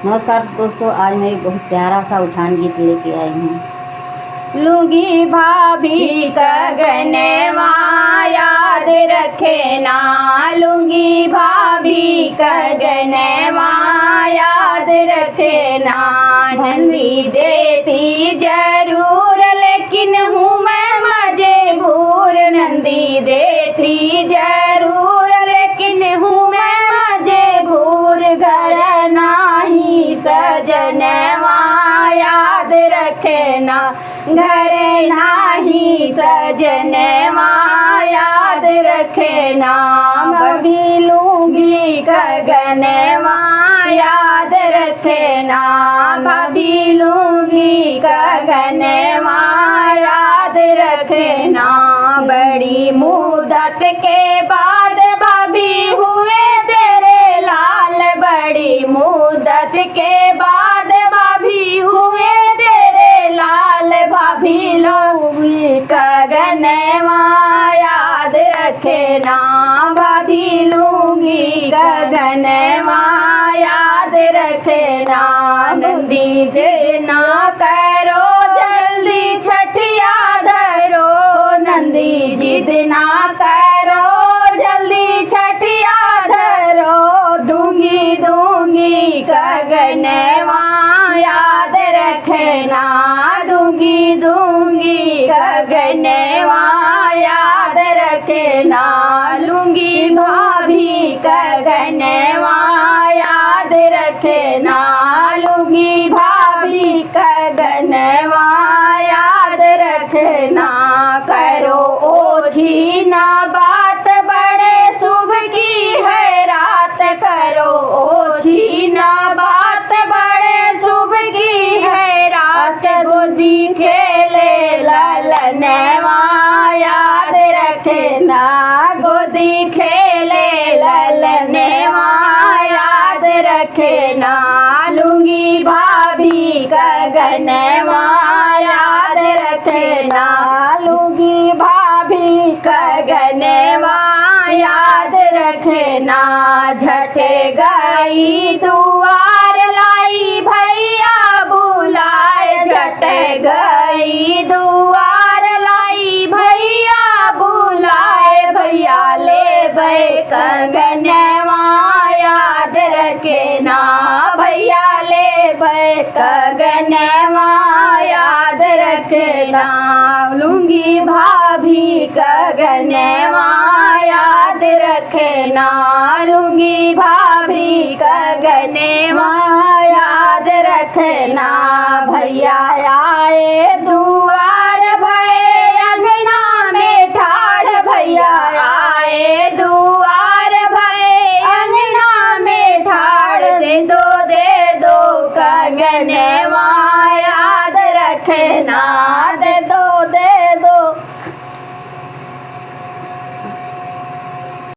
नमस्कार दोस्तों, आज मैं एक बहुत प्यारा सा उठान गीत लेके आई हूँ। लूंगी भाभी कगनवा याद रखे ना, लूंगी भाभी कगनवा याद रखे ना। नंदी देती जरूर लेकिन हूँ मैं मजबूर, नंदी देती जरूर लेकिन हूँ मैं मजबूर। घर नाही सजनवा याद रखना, घर नाही सजनवा याद रखना। भाभी लूंगी गगनवा याद रखना, भाभी लूंगी गगनवा याद रखना। बड़ी मुद्दत के बाद भाभी हुए तेरे लाल, बड़ी मुद्दत के बाद भाभी हुए तेरे लाल। भाभी लूंगी गगनवा याद रखना, भाभी लूंगी गगनवा याद रखना। नंदी जे ना करो जल्दी छठिया धरो, नंदी जिद ना करो जल्दी छठिया धरो। दूंगी दूंगी गगनवा याद रखना, दूंगी दूंगी गगनवा याद रखना। लूंगी भाभी गगनवा याद रखना, लूंगी भाभी गगनवा याद रखना। करो ओछी ना बात बड़े शुभ की है रात, करो ओछी ना बात बड़े शुभ की है रात। गोदी खेले ललनवा याद रखना, गोदी खेले ललनवा याद रखना। लूंगी भाभी गगनवा याद रखना, लूंगी भाभी गगनवा याद रखना। झट गई दुआर लाई भैया बुलाए, झट गई दुआर लाई भैया बुलाए। भैया ले बे गगनवा याद रखना, भैया ले बे गगनवा याद रखना। लूंगी भाभी गगनवा याद रखना, लूंगी भाभी गगनवा याद रखना। भैया आए दुआर भये अंगना में ठाड़, भैया आए दुआर भये अंगना में ठाड़। दे दो गगनवा याद रखना,